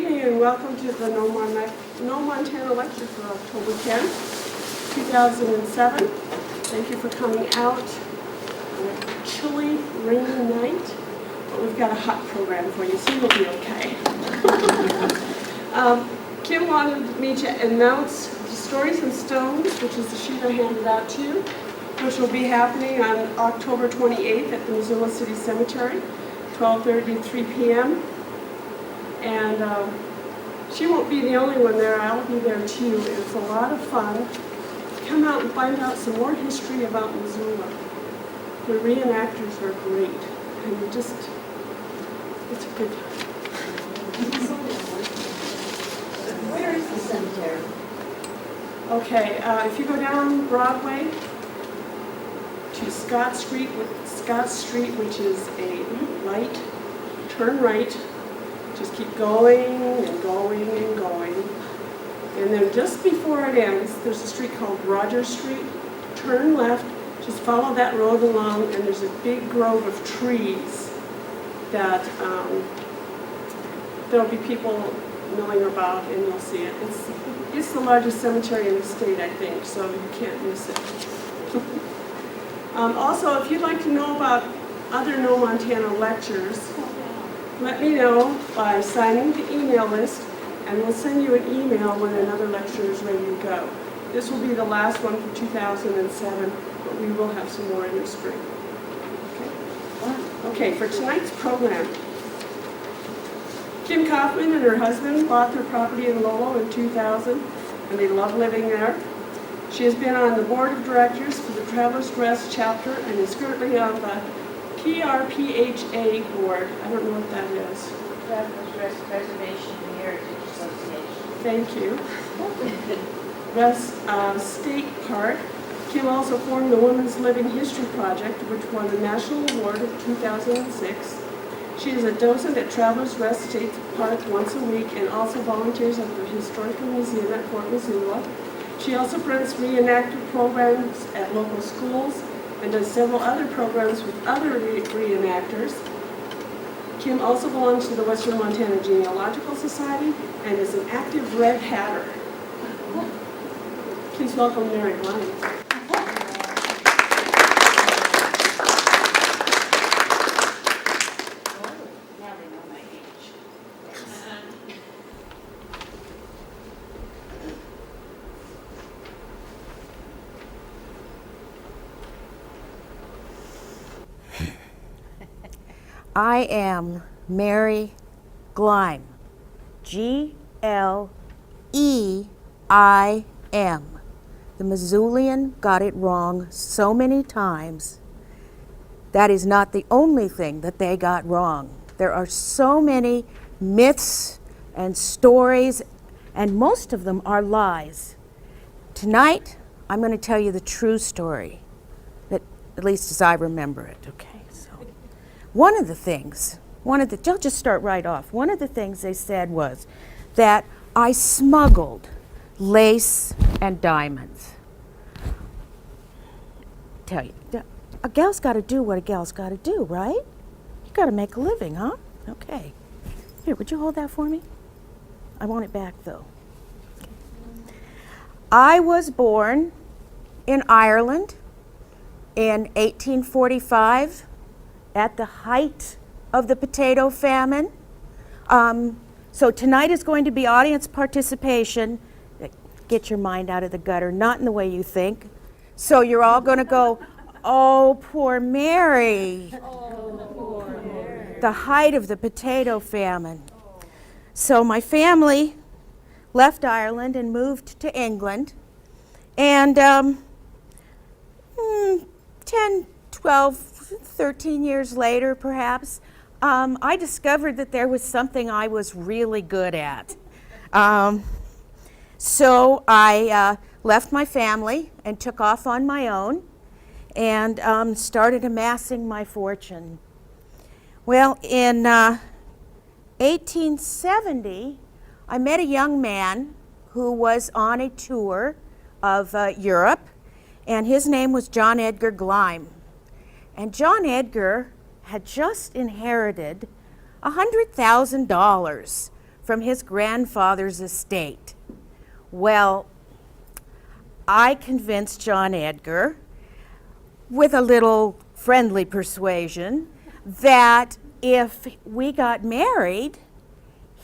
evening and welcome to the No Montana Lecture for October 10th, 2007. Thank you for coming out on a chilly, rainy night. But we've got a hot program for you, so you'll be okay. Kim wanted me to announce Stories and Stones, which is the sheet I handed out to you, which will be happening on October 28th at the Missoula City Cemetery, 12:30 to 3 p.m. And she won't be the only one there. I'll be there too. It's a lot of fun. Come out and find out some more history about Missoula. The reenactors are great, and it's a good time. Where is the cemetery? Okay, if you go down Broadway to Scott Street, which is a light, turn right. Just keep going and going and going. And then just before it ends, there's a street called Rogers Street. Turn left, just follow that road along, and there's a big grove of trees that there'll be people milling about, and you'll see it. It's the largest cemetery in the state, I think, so you can't miss it. Also, if you'd like to know about other No Montana lectures, let me know by signing the email list, and we'll send you an email when another lecture is ready to go. This will be the last one for 2007, but we will have some more in the spring. Okay, for tonight's program, Kim Kaufman and her husband bought their property in Lowell in 2000, and they love living there. She has been on the board of directors for the Travelers Rest chapter and is currently on the PRPHA board. I don't know what that is. Travelers Rest Preservation and Heritage Association. Thank you. Rest State Park. Kim also formed the Women's Living History Project, which won the National Award in 2006. She is a docent at Travelers Rest State Park once a week and also volunteers at the Historical Museum at Fort Missoula. She also runs reenactor programs at local schools and does several other programs with other reenactors. Kim also belongs to the Western Montana Genealogical Society and is an active Red Hatter. Please welcome Mary Gleim. Now they know my age. I am Mary Gleim, G-L-E-I-M. The Missoulian got it wrong so many times. That is not the only thing that they got wrong. There are so many myths and stories, and most of them are lies. Tonight, I'm going to tell you the true story, that, at least as I remember it, okay? I'll just start right off. One of the things they said was that I smuggled lace and diamonds. Tell you, a gal's got to do what a gal's got to do, right? You got to make a living, huh? Okay. Here, would you hold that for me? I want it back, though. I was born in Ireland in 1845. At the height of the potato famine. So tonight is going to be audience participation. Get your mind out of the gutter, not in the way you think. So you're all going to go, oh, poor Mary. Oh, poor Mary. The height of the potato famine. So my family left Ireland and moved to England. And 10, 12, 13 years later, perhaps, I discovered that there was something I was really good at. So I left my family and took off on my own and started amassing my fortune. Well, in 1870, I met a young man who was on a tour of Europe, and his name was John Edgar Gleim. And John Edgar had just inherited $100,000 from his grandfather's estate. Well, I convinced John Edgar, with a little friendly persuasion, that if we got married,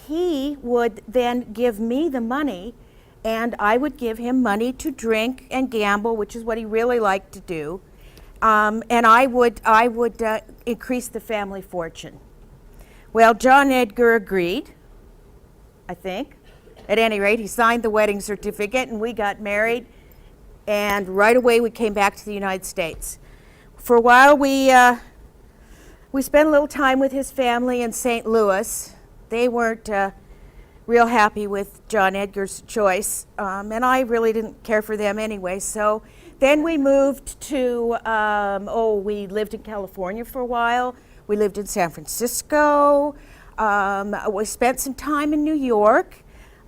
he would then give me the money, and I would give him money to drink and gamble, which is what he really liked to do, and I would increase the family fortune. Well, John Edgar agreed, I think. At any rate, he signed the wedding certificate, and we got married, and right away we came back to the United States. For a while, we spent a little time with his family in St. Louis. They weren't real happy with John Edgar's choice, and I really didn't care for them anyway. So then we moved to, we lived in California for a while. We lived in San Francisco. We spent some time in New York.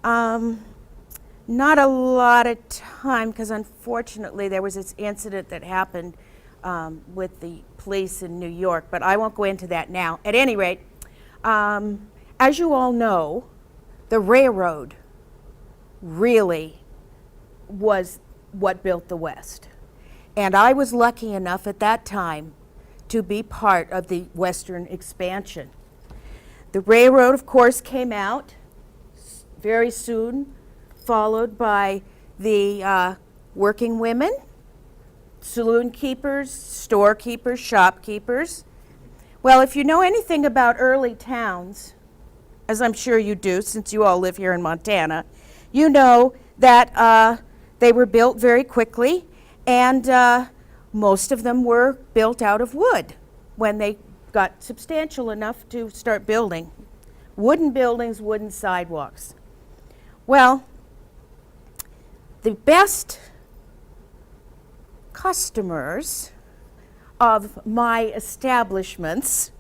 Not a lot of time, because unfortunately there was this incident that happened with the police in New York, but I won't go into that now. At any rate, as you all know, the railroad really was what built the West. And I was lucky enough at that time to be part of the Western expansion. The railroad, of course, came out very soon, followed by the working women, saloon keepers, storekeepers, shopkeepers. Well, if you know anything about early towns, as I'm sure you do since you all live here in Montana, you know that they were built very quickly, and most of them were built out of wood when they got substantial enough to start building. Wooden buildings, wooden sidewalks. Well, the best customers of my establishments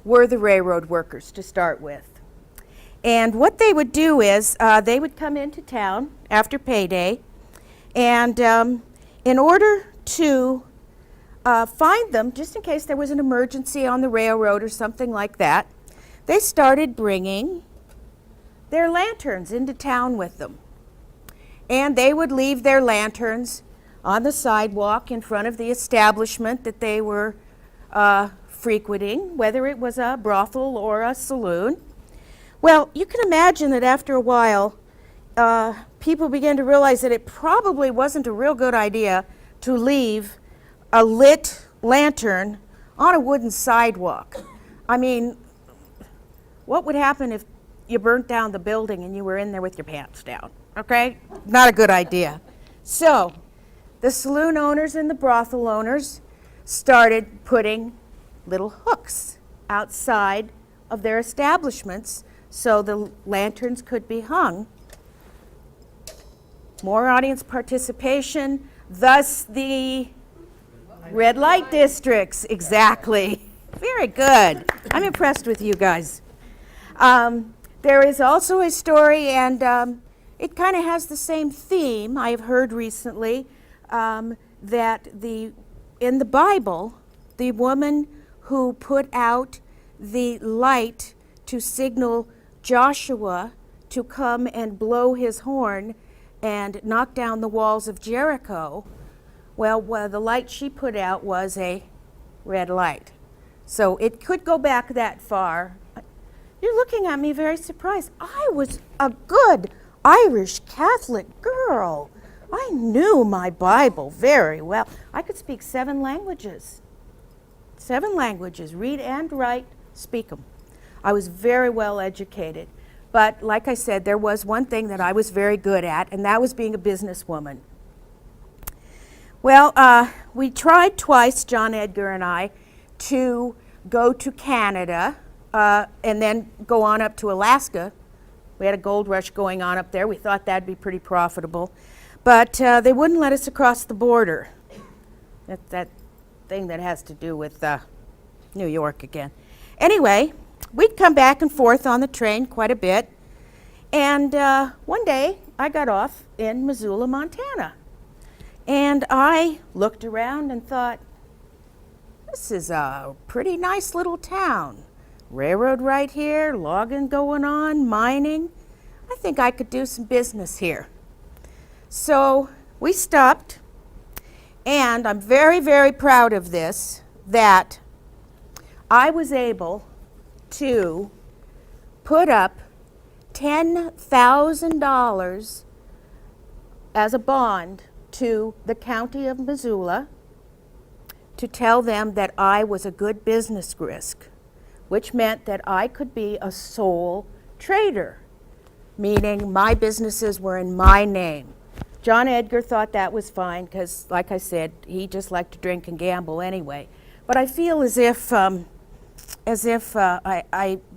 were the railroad workers to start with. And what they would do is they would come into town after payday, and in order to find them, just in case there was an emergency on the railroad or something like that, they started bringing their lanterns into town with them. And they would leave their lanterns on the sidewalk in front of the establishment that they were frequenting, whether it was a brothel or a saloon. Well, you can imagine that after a while, people began to realize that it probably wasn't a real good idea to leave a lit lantern on a wooden sidewalk. I mean, what would happen if you burnt down the building and you were in there with your pants down? Okay? Not a good idea. So, the saloon owners and the brothel owners started putting little hooks outside of their establishments so the lanterns could be hung. More audience participation, thus the red light districts. Exactly. Very good. I'm impressed with you guys. There is also a story, and it kind of has the same theme. I have heard recently that in the Bible, the woman who put out the light to signal Joshua to come and blow his horn and knock down the walls of Jericho, well, the light she put out was a red light. So it could go back that far. You're looking at me very surprised. I was a good Irish Catholic girl. I knew my Bible very well. I could speak 7 languages. 7 languages, read and write, speak them. I was very well educated. But like I said, there was one thing that I was very good at, and that was being a businesswoman. Well, we tried twice, John Edgar and I, to go to Canada and then go on up to Alaska. We had a gold rush going on up there. We thought that'd be pretty profitable. But they wouldn't let us across the border. That thing that has to do with New York again. Anyway, we'd come back and forth on the train quite a bit. And one day, I got off in Missoula, Montana. And I looked around and thought, this is a pretty nice little town. Railroad right here, logging going on, mining. think I could do some business here. So we stopped, and I'm very, very proud of this, that I was able to put up $10,000 as a bond to the county of Missoula to tell them that I was a good business risk, which meant that I could be a sole trader, meaning my businesses were in my name. John Edgar thought that was fine because, like I said, he just liked to drink and gamble anyway. But I feel as if I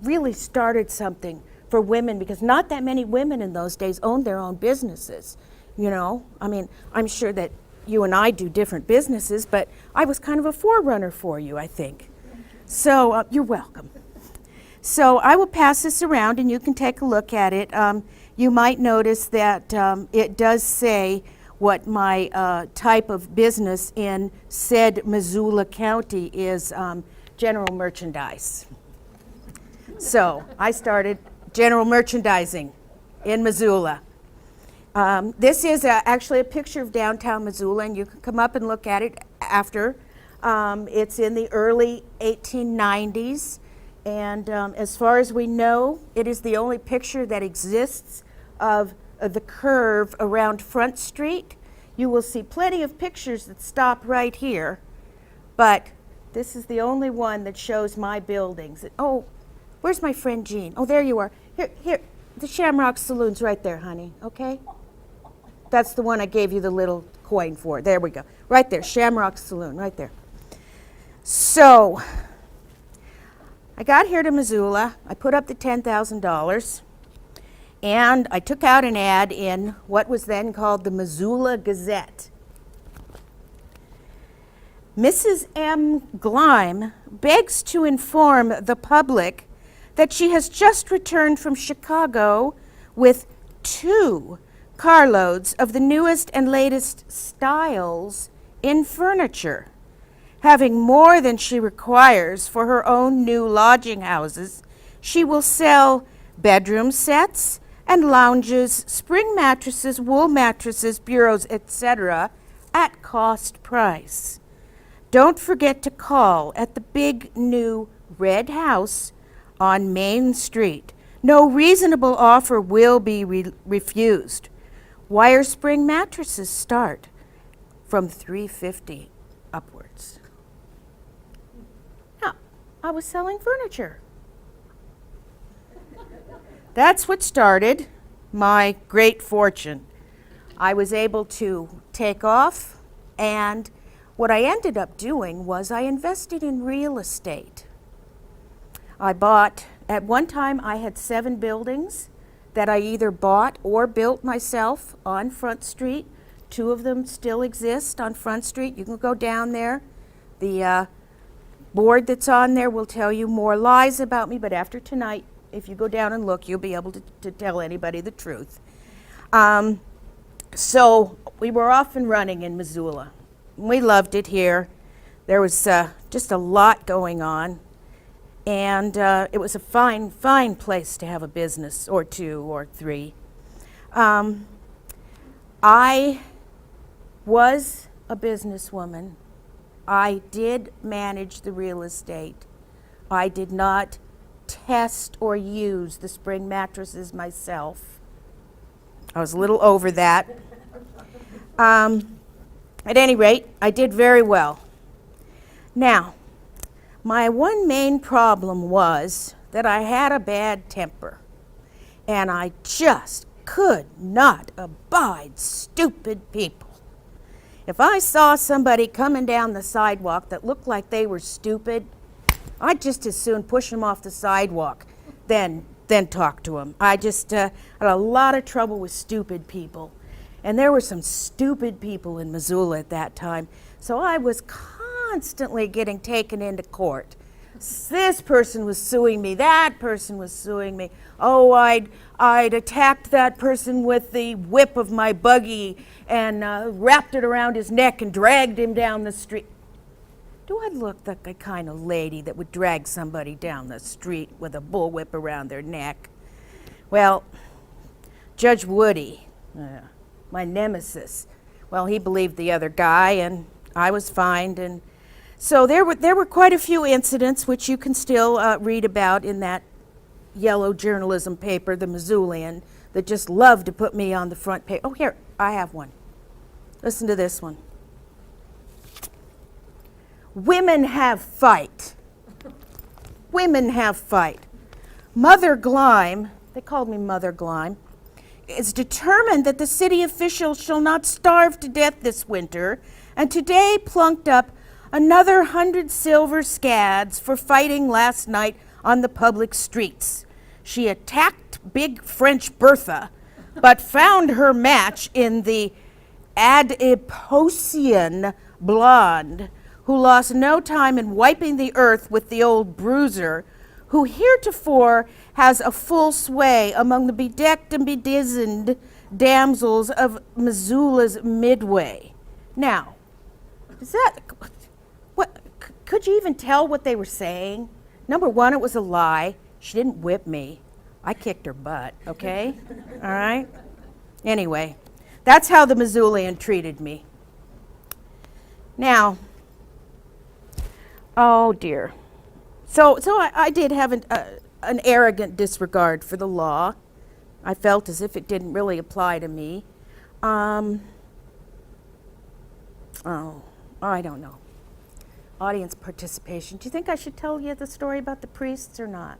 really started something for women, because not that many women in those days owned their own businesses. You know, I mean, I'm sure that you and I do different businesses, but I was kind of a forerunner for you, I think. So you're welcome. So I will pass this around and you can take a look at it. You might notice that it does say what my type of business in said Missoula County is, general merchandise. So I started general merchandising in Missoula. This is actually a picture of downtown Missoula, and you can come up and look at it after. It's in the early 1890s, and as far as we know, it is the only picture that exists of the curve around Front Street. You will see plenty of pictures that stop right here, but this is the only one that shows my buildings. Oh, where's my friend Jean? Oh, there you are. Here, the Shamrock Saloon's right there, honey, okay? That's the one I gave you the little coin for. There we go. Right there, Shamrock Saloon, right there. So, I got here to Missoula. I put up the $10,000, and I took out an ad in what was then called the Missoula Gazette. Mrs. M. Gleim begs to inform the public that she has just returned from Chicago with 2 carloads of the newest and latest styles in furniture. Having more than she requires for her own new lodging houses, she will sell bedroom sets and lounges, spring mattresses, wool mattresses, bureaus, etc. at cost price. Don't forget to call at the big new red house on Main Street. No reasonable offer will be refused. Wire spring mattresses start from $350 upwards. Now, I was selling furniture. That's what started my great fortune. I was able to take off, and what I ended up doing was I invested in real estate. I bought, at one time I had 7 buildings that I either bought or built myself on Front Street. 2 of them still exist on Front Street. You can go down there. The board that's on there will tell you more lies about me, but after tonight, if you go down and look, you'll be able to tell anybody the truth. So we were off and running in Missoula. We loved it here. There was just a lot going on. And it was a fine, fine place to have a business, or 2 or 3. I was a businesswoman. I did manage the real estate. I did not test or use the spring mattresses myself. I was a little over that. At any rate, I did very well. Now, my one main problem was that I had a bad temper, and I just could not abide stupid people. If I saw somebody coming down the sidewalk that looked like they were stupid, I'd just as soon push them off the sidewalk than talk to them. I just had a lot of trouble with stupid people, and there were some stupid people in Missoula at that time, so I was constantly getting taken into court. This person was suing me, that person was suing me. Oh, I'd attacked that person with the whip of my buggy and wrapped it around his neck and dragged him down the street. Do I look like the kind of lady that would drag somebody down the street with a bullwhip around their neck? Well, Judge Woody, my nemesis, well, he believed the other guy, and I was fined. And so there were quite a few incidents, which you can still read about in that yellow journalism paper, the Missoulian, that just loved to put me on the front page. Oh, here, I have one. Listen to this one. Women have fight. Women have fight. Mother Gleim, they called me Mother Gleim, is determined that the city officials shall not starve to death this winter, and today plunked up another 100 silver scads for fighting last night on the public streets. She attacked Big French Bertha, but found her match in the Adiposian blonde, who lost no time in wiping the earth with the old bruiser, who heretofore has a full sway among the bedecked and bedizened damsels of Missoula's midway. Now, is that, what, could you even tell what they were saying? Number one, it was a lie. She didn't whip me. I kicked her butt, okay? All right? Anyway, that's how the Missoulian treated me. Now, oh dear. So I did have an arrogant disregard for the law. I felt as if it didn't really apply to me. I don't know. Audience participation. Do you think I should tell you the story about the priests or not?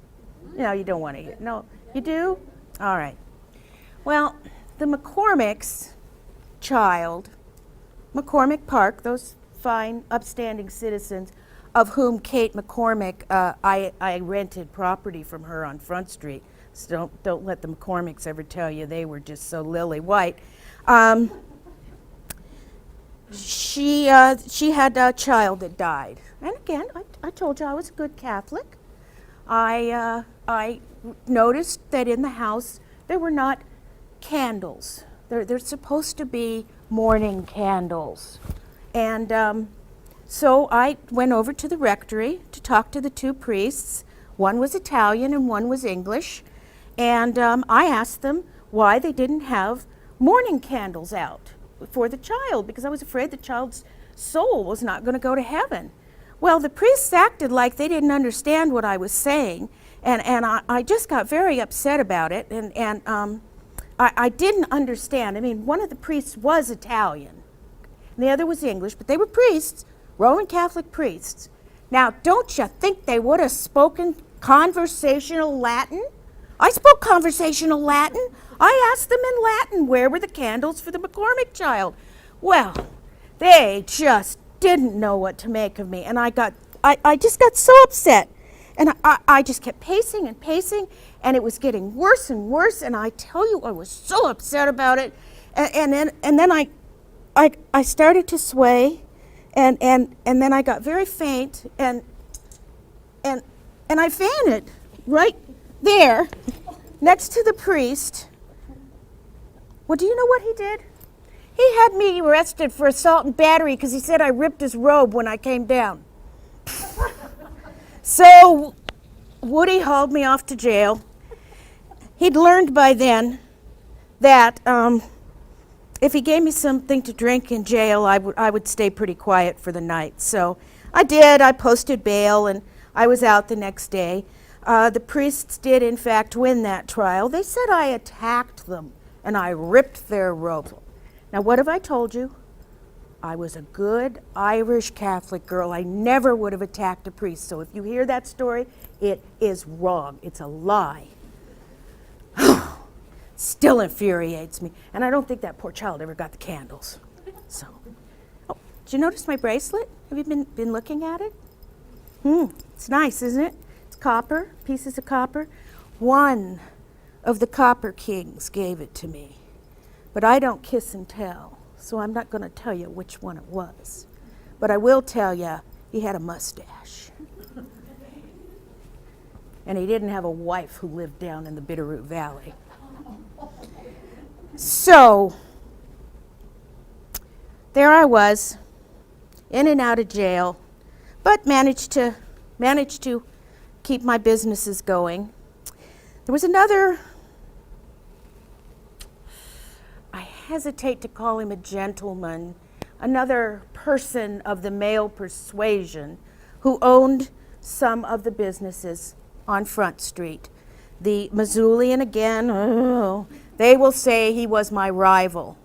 No, you don't want to hear. No, you do? All right. Well, the McCormick's child, McCormick Park, those fine, upstanding citizens, of whom Kate McCormick, I rented property from her on Front Street. So don't let the McCormicks ever tell you they were just so lily white. She had a child that died. And again, I told you I was a good Catholic. I noticed that in the house there were not candles. There's supposed to be morning candles. And so I went over to the rectory to talk to the two priests. One was Italian and one was English. And I asked them why they didn't have morning candles out for the child, because I was afraid the child's soul was not going to go to heaven. Well, the priests acted like they didn't understand what I was saying, and I just got very upset about it, and I didn't understand. I mean, one of the priests was Italian, and the other was English, but they were priests, Roman Catholic priests. Now, don't you think they would have spoken conversational Latin? I spoke conversational Latin. I asked them in Latin where were the candles for the McCormick child. Well, they just didn't know what to make of me, and I just got so upset. And I just kept pacing and pacing, and it was getting worse and worse, and I tell you, I was so upset about it. And then I started to sway, and then I got very faint, and I fainted right there next to the priest. Well, do you know what he did? He had me arrested for assault and battery because he said I ripped his robe when I came down. So Woody hauled me off to jail. He'd learned by then that if he gave me something to drink in jail, I would stay pretty quiet for the night. So I did. I posted bail, and I was out the next day. The priests did, in fact, win that trial. They said I attacked them, and I ripped their robe. Now, what have I told you? I was a good Irish Catholic girl. I never would have attacked a priest. So if you hear that story, it is wrong. It's a lie. Still infuriates me. And I don't think that poor child ever got the candles. So, oh, did you notice my bracelet? Have you been looking at it? It's nice, isn't it? It's copper, pieces of copper. One of the Copper Kings gave it to me. But I don't kiss and tell, so I'm not going to tell you which one it was. But I will tell you, he had a mustache. And he didn't have a wife who lived down in the Bitterroot Valley. So, there I was, in and out of jail, but managed to keep my businesses going. There was another hesitate to call him a gentleman, another person of the male persuasion who owned some of the businesses on Front Street. The Missoulian, again, they will say he was my rival.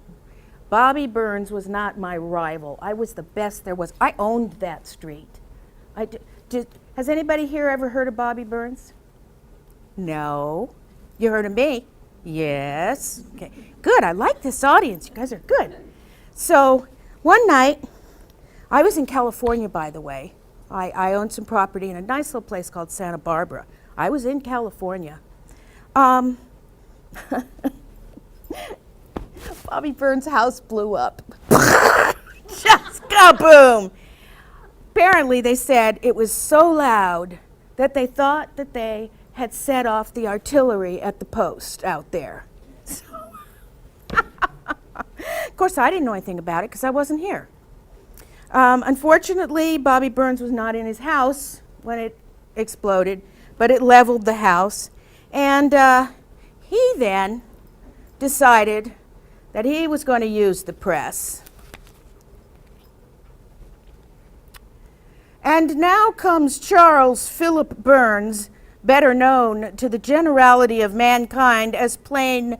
Bobby Burns was not my rival. I was the best there was. I owned that street. Has anybody here ever heard of Bobby Burns? No. You heard of me? Yes. Okay. Good. I like this audience. You guys are good. So one night, I was in California, by the way. I owned some property in a nice little place called Santa Barbara. I was in California. Bobby Burns' house blew up. Just kaboom! Apparently, they said it was so loud that they thought that they had set off the artillery at the post out there. So of course, I didn't know anything about it because I wasn't here. Unfortunately, Bobby Burns was not in his house when it exploded, but it leveled the house. And he then decided that he was going to use the press. And now comes Charles Philip Burns, better known to the generality of mankind as plain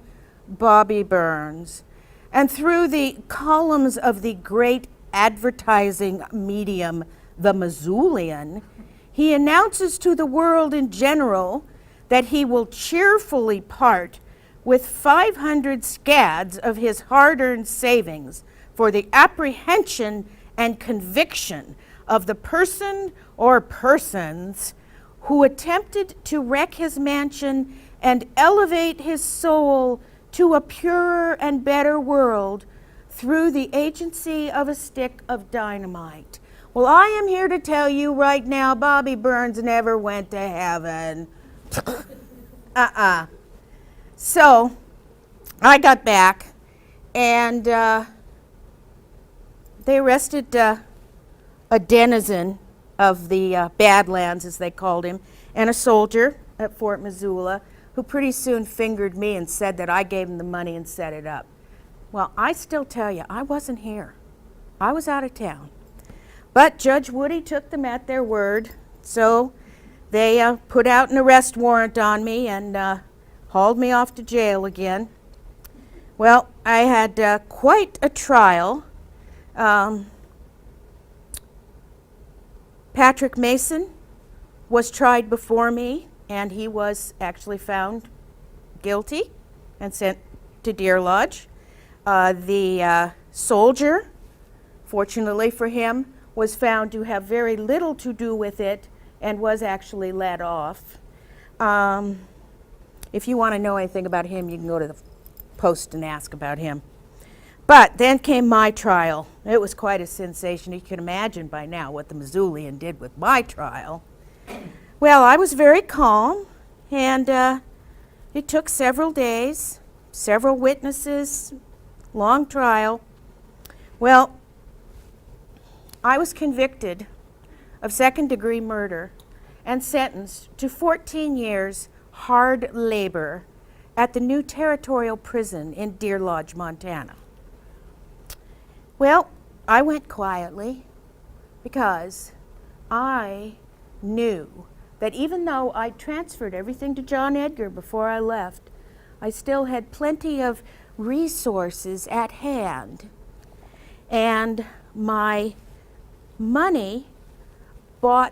Bobby Burns. And through the columns of the great advertising medium, the Missoulian, he announces to the world in general that he will cheerfully part with 500 scads of his hard-earned savings for the apprehension and conviction of the person or persons who attempted to wreck his mansion and elevate his soul to a purer and better world through the agency of a stick of dynamite. Well, I am here to tell you right now, Bobby Burns never went to heaven. So I got back, and they arrested a denizen of the Badlands, as they called him, and a soldier at Fort Missoula, who pretty soon fingered me and said that I gave him the money and set it up. Well, I still tell you, I wasn't here. I was out of town. But Judge Woody took them at their word, so they put out an arrest warrant on me and hauled me off to jail again. Well, I had quite a trial. Patrick Mason was tried before me, and he was actually found guilty and sent to Deer Lodge. The soldier, fortunately for him, was found to have very little to do with it and was actually let off. If you want to know anything about him, you can go to the Post and ask about him. But then came my trial. It was quite a sensation. You can imagine by now what the Missoulian did with my trial. Well, I was very calm, and it took several days, several witnesses, long trial. Well, I was convicted of second-degree murder and sentenced to 14 years hard labor at the new territorial prison in Deer Lodge, Montana. Well, I went quietly because I knew that even though I transferred everything to John Edgar before I left, I still had plenty of resources at hand. And my money I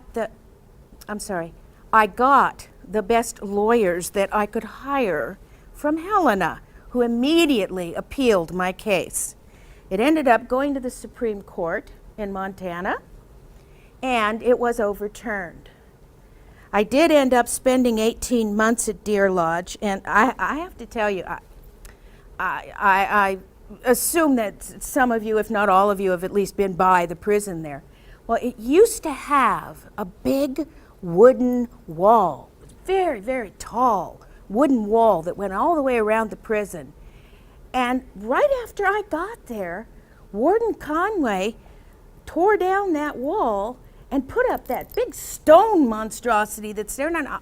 got the best lawyers that I could hire from Helena, who immediately appealed my case. It ended up going to the Supreme Court in Montana, and it was overturned. I did end up spending 18 months at Deer Lodge, and I have to tell you, I assume that some of you, if not all of you, have at least been by the prison there. Well, it used to have a big wooden wall, very, very tall wooden wall that went all the way around the prison. And right after I got there, Warden Conway tore down that wall and put up that big stone monstrosity that's there. And I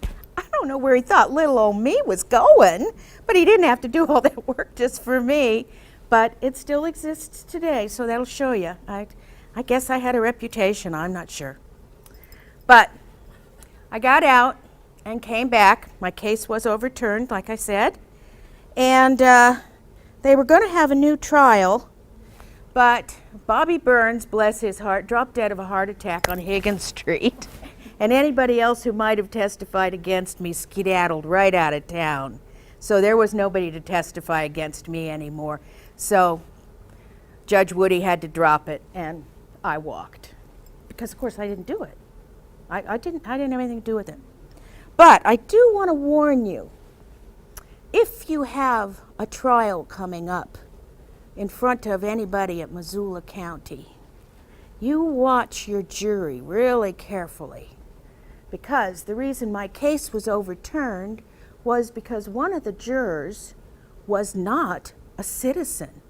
don't know where he thought little old me was going, but he didn't have to do all that work just for me. but it still exists today, so that'll show you. I guess I had a reputation, I'm not sure. But I got out and came back. My case was overturned, like I said, and they were going to have a new trial, but Bobby Burns, bless his heart, dropped dead of a heart attack on Higgins Street, and anybody else who might have testified against me skedaddled right out of town. So there was nobody to testify against me anymore. So Judge Woody had to drop it, and I walked. Because, of course, I didn't do it. I didn't have anything to do with it. But I do want to warn you, if you have a trial coming up in front of anybody at Missoula County, you watch your jury really carefully. Because the reason my case was overturned was because one of the jurors was not a citizen.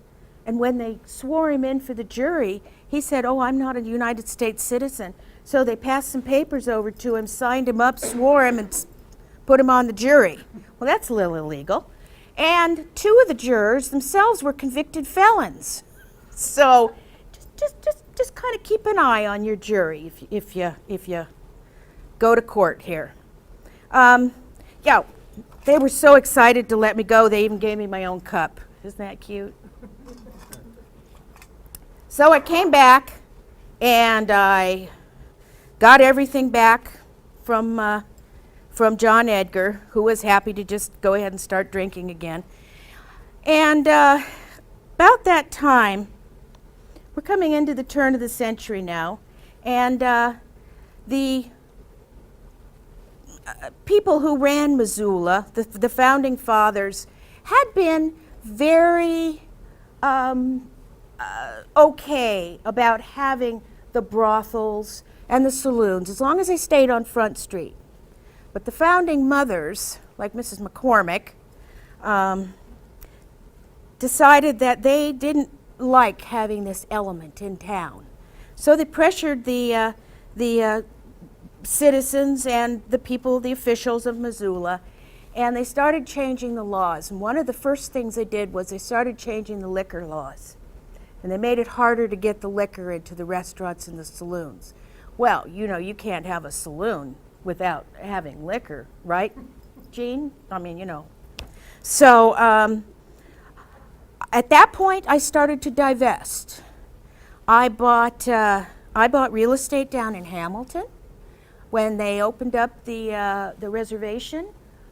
And when they swore him in for the jury, he said, "Oh, I'm not a United States citizen." So they passed some papers over to him, signed him up, swore him, and put him on the jury. Well, that's a little illegal. And two of the jurors themselves were convicted felons. So just kind of keep an eye on your jury if you go to court here. Yeah, they were so excited to let me go, they even gave me my own cup. Isn't that cute? So I came back, and I got everything back from John Edgar, who was happy to just go ahead and start drinking again. And about that time, we're coming into the turn of the century now, and the people who ran Missoula, the founding fathers, had been very okay about having the brothels and the saloons, as long as they stayed on Front Street. But the founding mothers, like Mrs. McCormick, decided that they didn't like having this element in town. So they pressured the citizens and the people, the officials of Missoula, and they started changing the laws. And one of the first things they did was they started changing the liquor laws. And they made it harder to get the liquor into the restaurants and the saloons. Well, you know, you can't have a saloon without having liquor, right, Jean? I mean, you know. So at that point, I started to divest. I bought real estate down in Hamilton. When they opened up the reservation,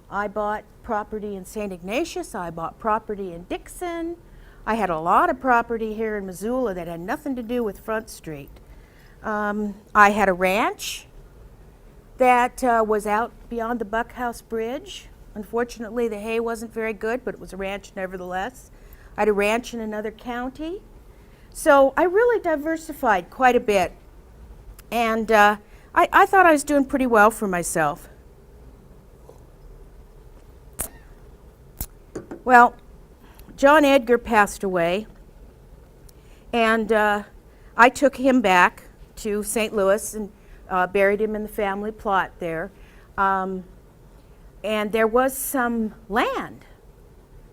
I bought property in St. Ignatius. I bought property in Dixon. I had a lot of property here in Missoula that had nothing to do with Front Street. I had a ranch that was out beyond the Buckhouse Bridge. Unfortunately, the hay wasn't very good, but it was a ranch nevertheless. I had a ranch in another county. So I really diversified quite a bit. And I thought I was doing pretty well for myself. Well, John Edgar passed away, and I took him back to St. Louis and buried him in the family plot there. And there was some land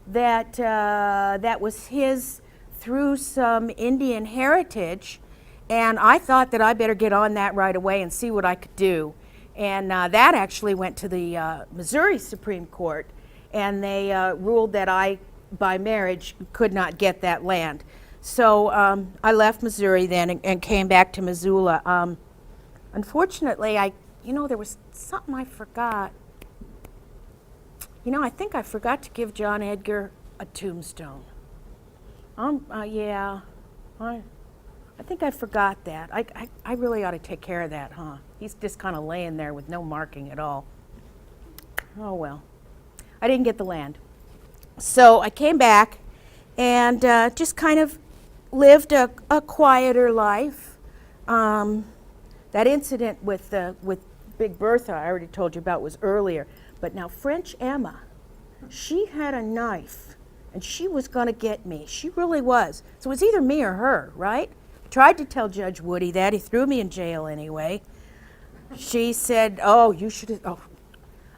that was his through some Indian heritage, and I thought that I better get on that right away and see what I could do. And that actually went to the Missouri Supreme Court, and they ruled that I, by marriage, could not get that land. So I left Missouri then and came back to Missoula. Unfortunately, there was something I forgot. I think I forgot to give John Edgar a tombstone. Yeah, I think I forgot that. I really ought to take care of that, huh? He's just kind of laying there with no marking at all. Oh well. I didn't get the land. So I came back and just kind of lived a quieter life. That incident with Big Bertha I already told you about was earlier. But now French Emma, she had a knife and she was going to get me. She really was. So it was either me or her, right? I tried to tell Judge Woody that. He threw me in jail anyway. She said, "Oh, you should." Oh,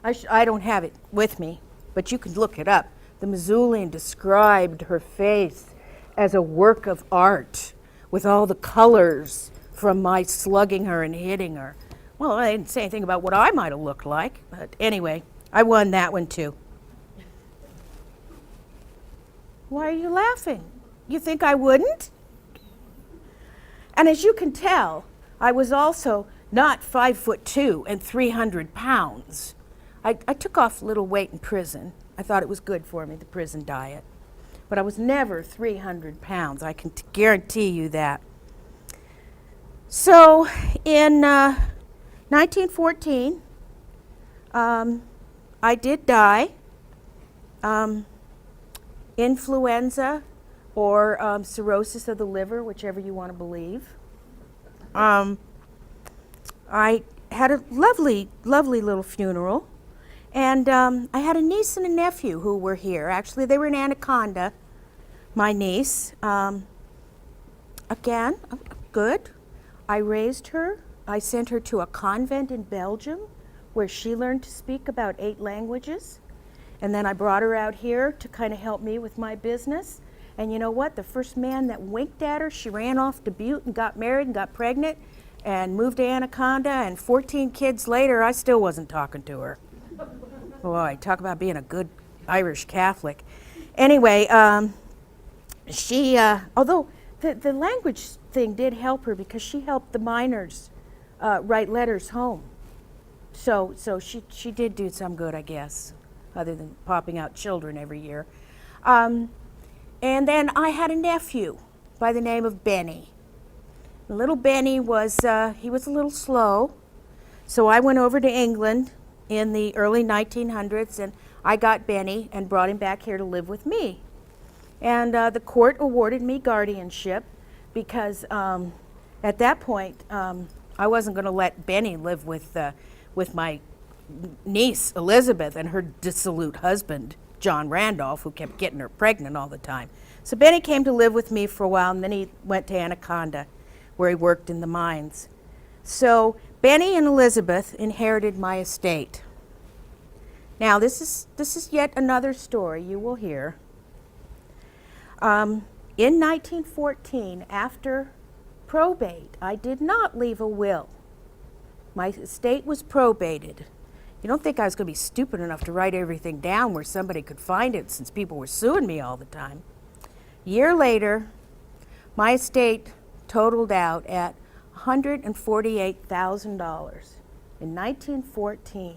I don't have it with me, but you can look it up. The Missoulian described her face as a work of art with all the colors from my slugging her and hitting her. Well, I didn't say anything about what I might have looked like, but anyway, I won that one too. Why are you laughing? You think I wouldn't? And as you can tell, I was also not 5'2" and 300 pounds. I took off a little weight in prison. I thought it was good for me, the prison diet. But I was never 300 pounds. I can guarantee you that. So in 1914, I did die. Influenza or cirrhosis of the liver, whichever you want to believe. I had a lovely, lovely little funeral. And I had a niece and a nephew who were here. Actually, they were in Anaconda, my niece. Again, good. I raised her. I sent her to a convent in Belgium where she learned to speak about 8 languages. And then I brought her out here to kind of help me with my business. And you know what? The first man that winked at her, she ran off to Butte and got married and got pregnant and moved to Anaconda. And 14 kids later, I still wasn't talking to her. Boy, talk about being a good Irish Catholic. Anyway, she, although the language thing did help her because she helped the miners write letters home. So she did do some good, I guess, other than popping out children every year. And then I had a nephew by the name of Benny. Little Benny was, he was a little slow, so I went over to England in the early 1900s, and I got Benny and brought him back here to live with me. And the court awarded me guardianship because at that point, I wasn't going to let Benny live with my niece, Elizabeth, and her dissolute husband, John Randolph, who kept getting her pregnant all the time. So Benny came to live with me for a while, and then he went to Anaconda, where he worked in the mines. So Benny and Elizabeth inherited my estate. Now, this is yet another story you will hear. In 1914, after probate, I did not leave a will. My estate was probated. You don't think I was going to be stupid enough to write everything down where somebody could find it, since people were suing me all the time. A year later, my estate totaled out at $148,000 in 1914.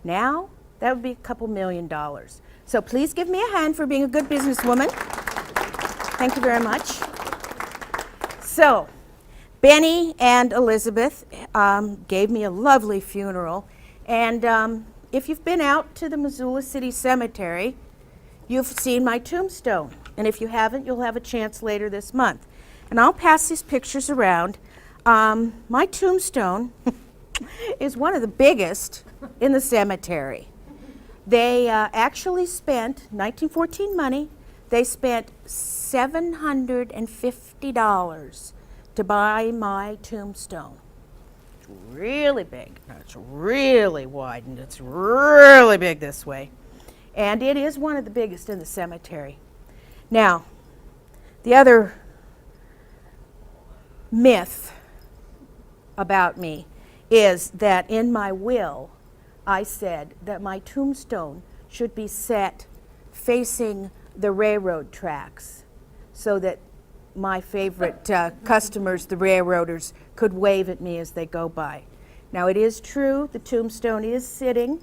Now, that would be a couple $1 million. So please give me a hand for being a good businesswoman. Thank you very much. So, Benny and Elizabeth gave me a lovely funeral. And if you've been out to the Missoula City Cemetery, you've seen my tombstone. And if you haven't, you'll have a chance later this month. And I'll pass these pictures around. My tombstone is one of the biggest in the cemetery. They actually spent, 1914 money, they spent $750 to buy my tombstone. It's really big, it's really wide, and it's really big this way. And it is one of the biggest in the cemetery. Now, the other myth about me is that in my will, I said that my tombstone should be set facing the railroad tracks so that my favorite customers, the railroaders, could wave at me as they go by. Now, it is true, the tombstone is sitting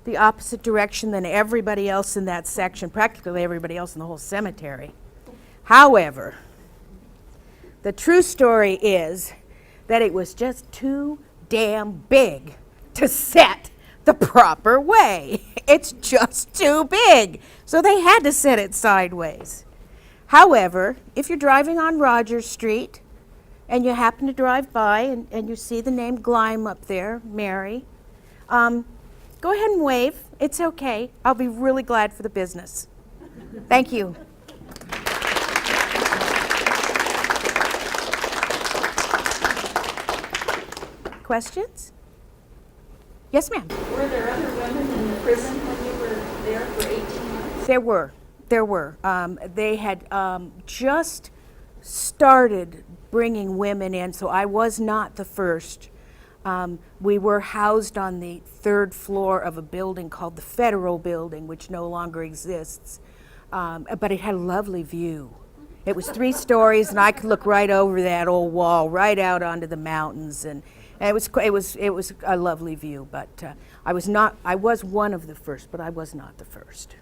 the opposite direction than everybody else in that section, practically everybody else in the whole cemetery. However, the true story is that it was just too damn big to set the proper way. It's just too big. So they had to set it sideways. However, if you're driving on Rogers Street and you happen to drive by and you see the name Gleim up there, Mary, go ahead and wave. It's okay. I'll be really glad for the business. Thank you. Questions? Yes, ma'am. Were there other women in the prison when you were there for 18 months? There were. There were. They had just started bringing women in, so I was not the first. We were housed on the third floor of a building called the Federal Building, which no longer exists, but it had a lovely view. It was 3 stories, and I could look right over that old wall, right out onto the mountains, and it was a lovely view. But I was one of the first, but I was not the first,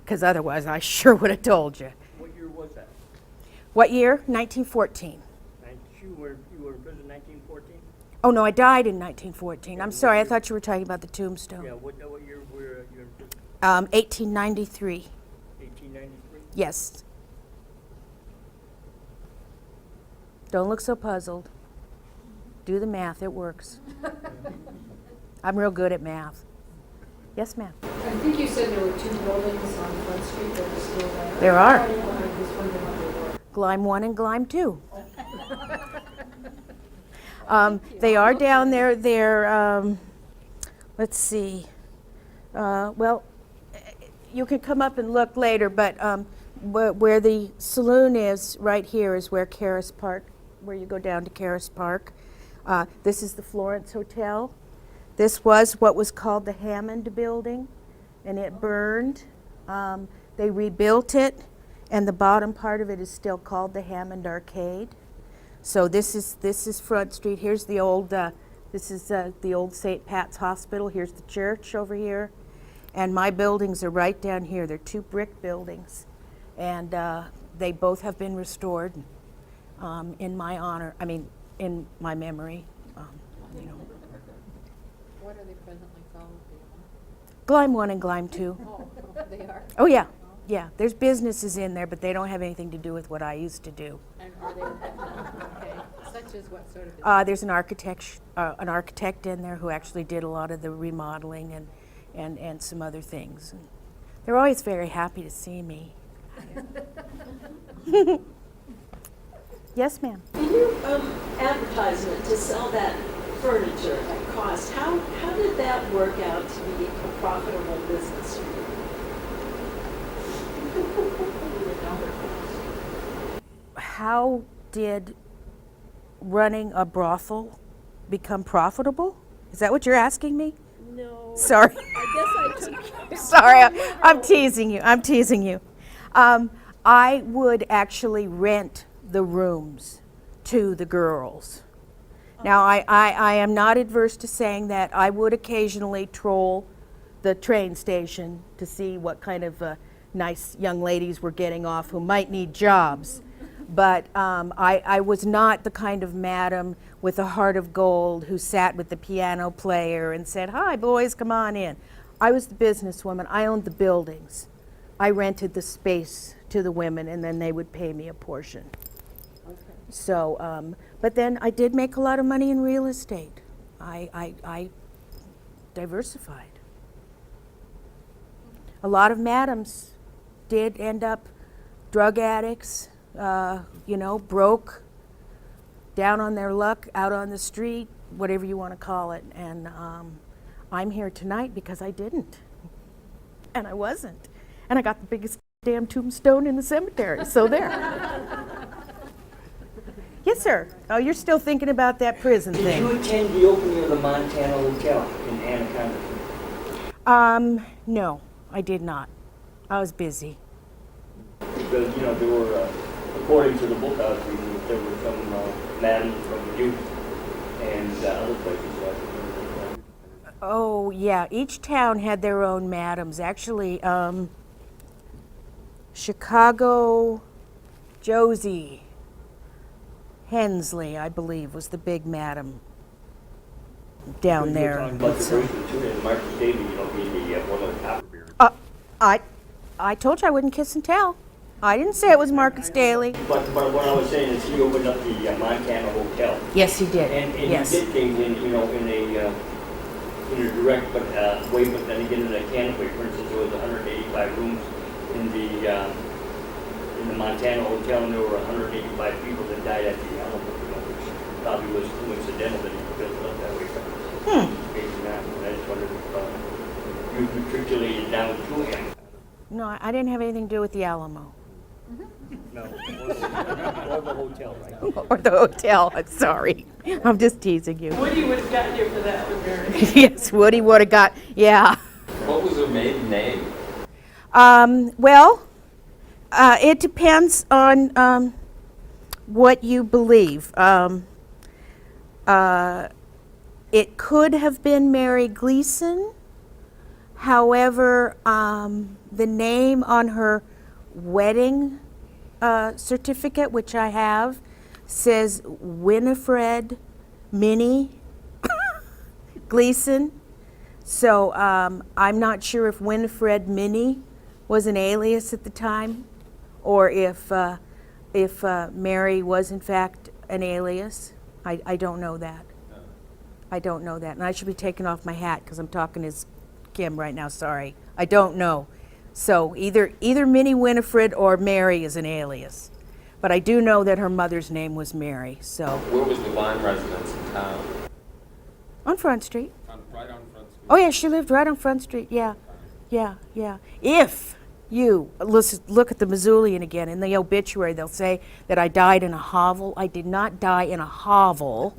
because otherwise I sure would have told you. What year was that? What year? 1914. You were in prison in 1914? Oh no, I died in 1914. I'm sorry, I thought you were talking about the tombstone. Yeah, what year were you in prison? 1893. 1893? Yes. Don't look so puzzled. Do the math, it works. I'm real good at math. Yes, ma'am. I think you said there were 2 buildings on Front Street that are still there. There are. I was wondering what they were. Gleim 1 and Gleim 2. They are down there. They're, let's see. Well, you can come up and look later, but where the saloon is, right here, is where Caris Park, where you go down to Caris Park. This is the Florence Hotel. This was what was called the Hammond Building, and it burned. They rebuilt it, and the bottom part of it is still called the Hammond Arcade. So this is Front Street. Here's the old this is the old St. Pat's Hospital. Here's the church over here, and my buildings are right down here. They're 2 brick buildings, and they both have been restored in my honor. I mean, in my memory. You know. What are they presently called? Do you know? Gleim 1 and Gleim 2. Oh, they are. Oh yeah, yeah. There's businesses in there, but they don't have anything to do with what I used to do. And are they, okay, such as what sort of? There's an architect in there who actually did a lot of the remodeling and some other things. And they're always very happy to see me. Yes, ma'am. In your advertisement to sell that furniture at cost, how did that work out to be a profitable business for you? How did running a brothel become profitable? Is that what you're asking me? No. Sorry. I guess I took. Sorry, I'm teasing you. I'm teasing you. I would actually rent the rooms to the girls. Now, I am not adverse to saying that I would occasionally troll the train station to see what kind of nice young ladies were getting off who might need jobs. But I was not the kind of madam with a heart of gold who sat with the piano player and said, "Hi, boys, come on in." I was the businesswoman. I owned the buildings. I rented the space to the women, and then they would pay me a portion. Okay. So, but then I did make a lot of money in real estate. I diversified. A lot of madams did end up drug addicts, you know, broke, down on their luck, out on the street, whatever you want to call it. And I'm here tonight because I didn't. And I wasn't. And I got the biggest damn tombstone in the cemetery, so there. Yes, sir. Oh, you're still thinking about that prison Did thing. you attend the opening of the Montana Hotel in Anaconda? No, I did not. I was busy. Because, you know, there were, according to the book I was reading, there were some madams from Duke and other places. Oh, yeah. Each town had their own madams. Actually, Chicago, Josie Hensley, I believe, was the big madam down there. You're talking about the bracelet too, and Marcus Daly, you know, being the one of the copper bearers. I told you I wouldn't kiss and tell. I didn't say it was Marcus Daly. But what I was saying is he opened up the Montana Hotel. Yes, he did. And yes. he did things in, you know, in a direct way, but then again in a candid way. For instance, there was 185 rooms in the Montana Hotel, and there were 185 people that died at the Alamo, you know, which probably was coincidental that he built it up that way. Maybe not. And I just wondered if you matriculated down to him. No, I didn't have anything to do with the Alamo. No, or the hotel, right? Or the hotel, I'm sorry. I'm just teasing you. Woody would have gotten you for that one, Mary. Yes, Woody would have got, yeah. What was her maiden name? Well, it depends on what you believe. It could have been Mary Gleason. However, the name on her wedding certificate, which I have, says Winifred Minnie Gleason. So I'm not sure if Winifred Minnie was an alias at the time, or if Mary was in fact an alias. I don't know that. I don't know that, and I should be taking off my hat because I'm talking as Kim right now. Sorry, I don't know. So either Minnie Winifred or Mary is an alias, but I do know that her mother's name was Mary. So Where was the Gleim residence in town? on Front Street. Right on Front Street. Oh yeah, she lived right on Front Street. Yeah, yeah, yeah. If you look at the Missoulian again in the obituary, they'll say that I died in a hovel. I did not die in a hovel.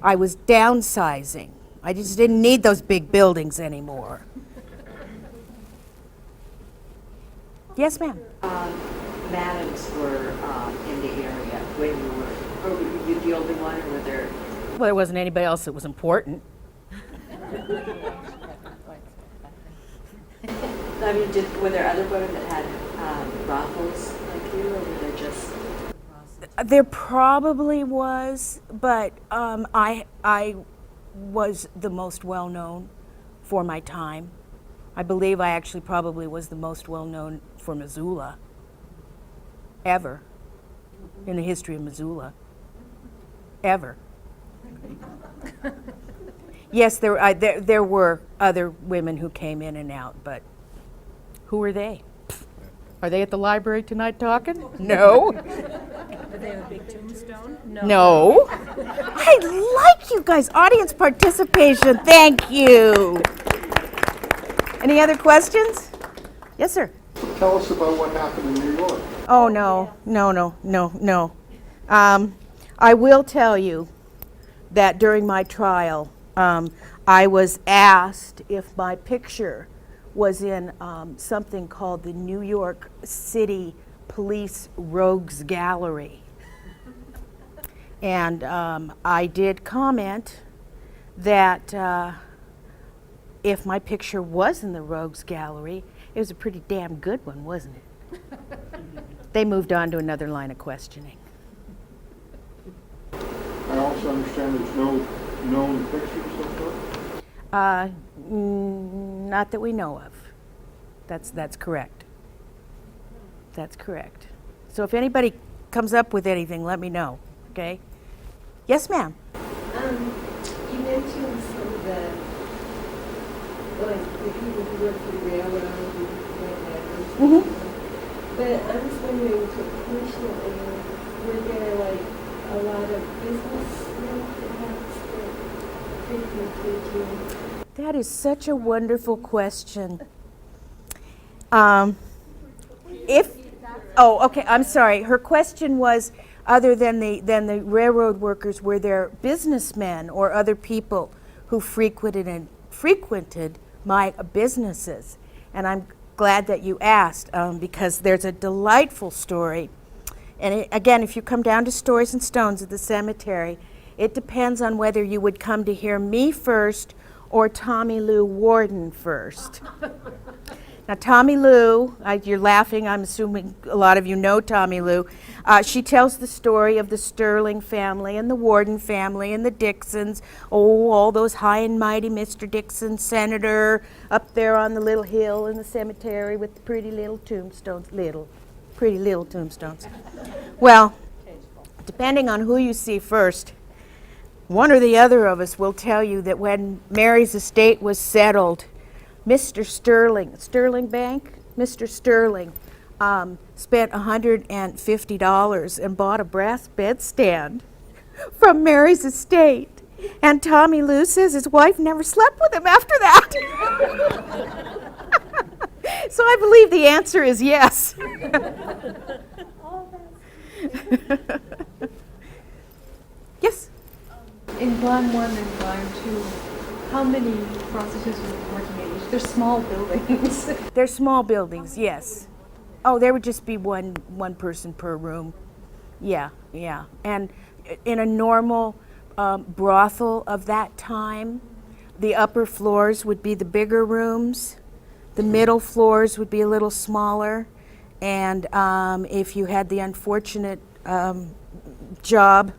I was downsizing. I just didn't need those big buildings anymore. Yes, ma'am. Madams were in the area when you were, or were you the only one, or were there? Well, there wasn't anybody else that was important. I mean, were there other women that had brothels like you, or were there just? There probably was, but I was the most well-known for my time. I believe I actually probably was the most well-known for Missoula ever in the history of Missoula. Ever. Yes, there were other women who came in and out, but who were they? Are they at the library tonight talking? No. Did they have a big tombstone? No. I like you guys. Audience participation. Thank you. Any other questions? Yes, sir. Tell us about what happened in New York. Oh, no. I will tell you that during my trial, I was asked if my picture was in something called the New York City Police Rogues Gallery. And I did comment that if my picture was in the Rogues Gallery, it was a pretty damn good one, wasn't it? They moved on to another line of questioning. I also understand there's no known pictures of her. Not that we know of. That's correct. That's correct. So if anybody comes up with anything, let me know, okay? Yes, ma'am. You mentioned some of the people who work for the railroad and whatever. Mm-hmm. But I was wondering, proportionally, were there like a lot of businessmen perhaps that frequented you? That is such a wonderful question. Okay, I'm sorry. Her question was, other than the railroad workers, were there businessmen or other people who frequented my businesses? And I'm glad that you asked, because there's a delightful story. And again, if you come down to Stories and Stones at the cemetery, it depends on whether you would come to hear me first or Tommy Lou Warden first. Now, Tommy Lou, you're laughing, I'm assuming a lot of you know Tommy Lou. She tells the story of the Sterling family and the Warden family and the Dixons. Oh, all those high and mighty Mr. Dixon, senator, up there on the little hill in the cemetery with the pretty little tombstones. Pretty little tombstones. Well, depending on who you see first, one or the other of us will tell you that when Mary's estate was settled, Mr. Sterling Bank, Mr. Sterling spent $150 and bought a brass bedstand from Mary's estate. And Tommy Lou says his wife never slept with him after that. So I believe the answer is yes. Yes? In Gleim 1 and Gleim 2, how many prostitutes were working at each? They're small buildings. They're small buildings, yes. Oh, there would just be one person per room. Yeah, yeah. And in a normal brothel of that time, the upper floors would be the bigger rooms. The middle floors would be a little smaller. And if you had the unfortunate job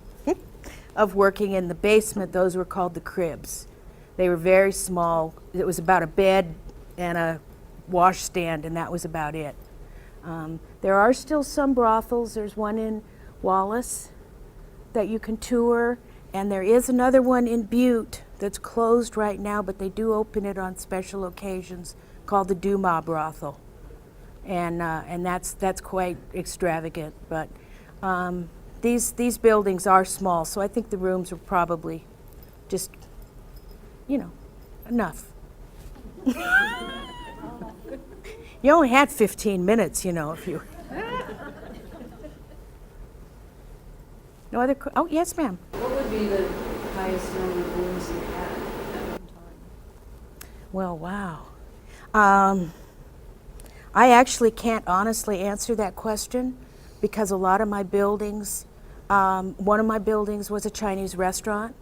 of working in the basement, those were called the cribs. They were very small. It was about a bed and a washstand, and that was about it. There are still some brothels. There's one in Wallace that you can tour, and there is another one in Butte that's closed right now, but they do open it on special occasions, called the Dumas brothel, and that's quite extravagant. But these buildings are small, so I think the rooms are probably just, enough. You only had 15 minutes, if you. No other. Oh, yes, ma'am. What would be the highest number of rooms you had at one time? Well, wow. I actually can't honestly answer that question because a lot of my buildings, one of my buildings was a Chinese restaurant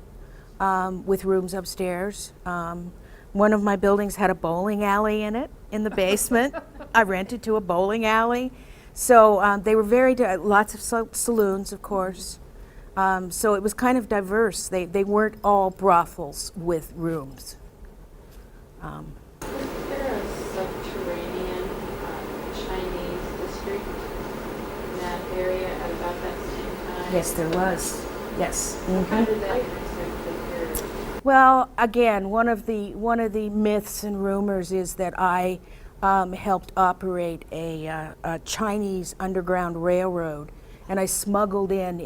with rooms upstairs. One of my buildings had a bowling alley in it, in the basement. I rented to a bowling alley. So they were lots of saloons, of course. So it was kind of diverse. They weren't all brothels with rooms. Was there a subterranean Chinese district in that area at about that same time? Yes, there was. Yes. How did that intersect with your... Well, again, one of the myths and rumors is that I helped operate a Chinese underground railroad, and I smuggled in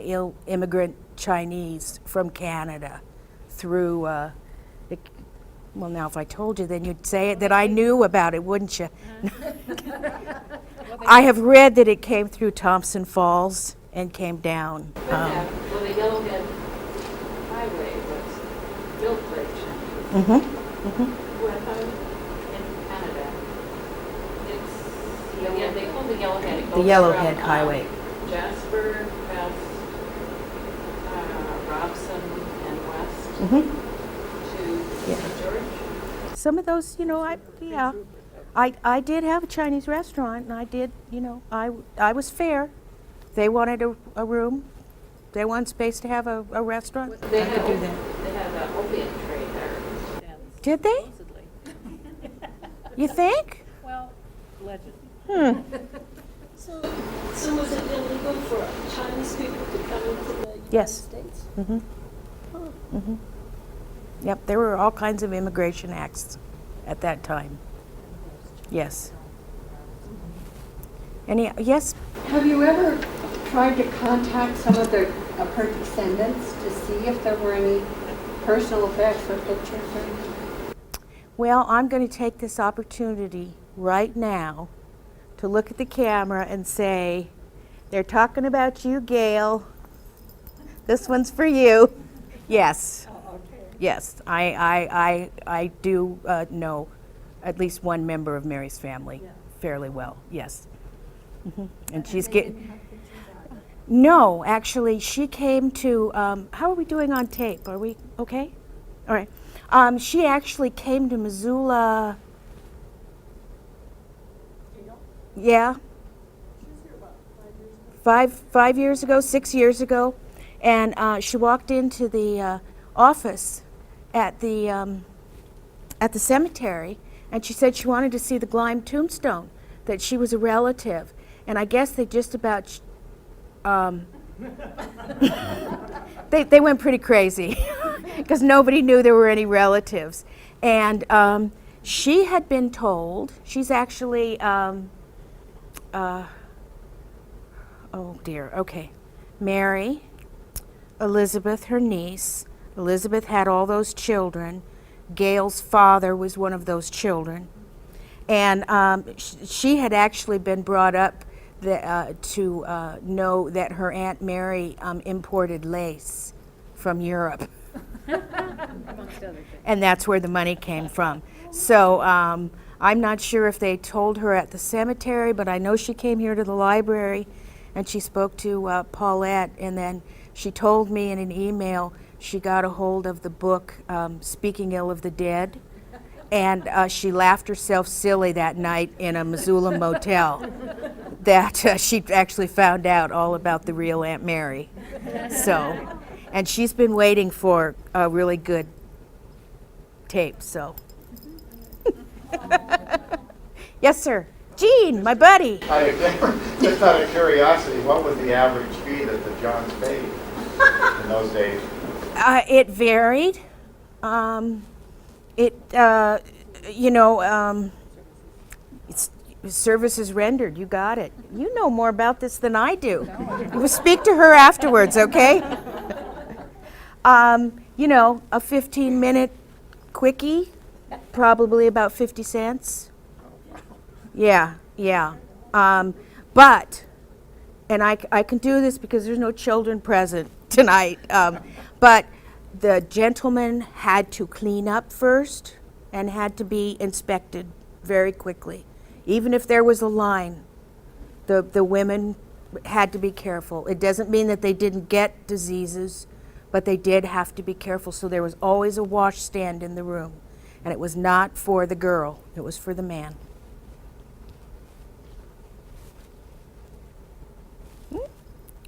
immigrant Chinese from Canada through. Well, now if I told you, then you'd say that I knew about it, wouldn't you? I have read that it came through Thompson Falls and came down. Well, the Yellowhead Highway was built by Chinese. In Canada. It's they call the Yellowhead. It goes The Yellowhead from, Highway. Jasper past Robson and west to St. George. Some of those, I did have a Chinese restaurant, and I did, I was fair. They wanted a room. They wanted space to have a restaurant. They I could do had that. they had an opium trade there. Did they? You think? Well, legend. So was it illegal for Chinese people to come into the United Yes. States? Yep, there were all kinds of immigration acts at that time. Yes. Yes? Have you ever tried to contact some of her descendants to see if there were any personal effects or pictures or anything? Well, I'm going to take this opportunity right now to look at the camera and say, they're talking about you, Gail. This one's for you. Yes. Yes, I do know at least one member of Mary's family fairly well. Yes. And she's getting. No, actually, she came to. How are we doing on tape? Are we okay? All right. She actually came to Missoula. Yeah. 5 years ago, 6 years ago, and she walked into the office at the cemetery, and she said she wanted to see the Gleim tombstone, that she was a relative, and I guess they just about they went pretty crazy because nobody knew there were any relatives, and she had been told she's actually oh dear, okay, Mary, Elizabeth, her niece. Elizabeth had all those children. Gail's father was one of those children. And she had actually been brought up to know that her Aunt Mary imported lace from Europe. And that's where the money came from. So I'm not sure if they told her at the cemetery, but I know she came here to the library and she spoke to Paulette, and then she told me in an email she got a hold of the book Speaking Ill of the Dead, and she laughed herself silly that night in a Missoula motel that she actually found out all about the real Aunt Mary. So, and she's been waiting for a really good tape, so. Yes, sir. Gene, my buddy. Just out of curiosity, what was the average fee that the Johns paid in those days? It varied. It's services rendered. You got it. You know more about this than I do. We'll speak to her afterwards, okay? A 15-minute quickie, probably about 50 cents. Yeah. But, and I can do this because there's no children present tonight, but the gentleman had to clean up first and had to be inspected very quickly. Even if there was a line, the women had to be careful. It doesn't mean that they didn't get diseases, but they did have to be careful. So there was always a washstand in the room. And it was not for the girl, it was for the man.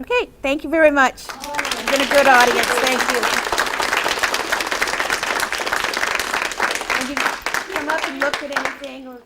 Okay, thank you very much. You've been a good audience. Thank you. And you come up and look at anything or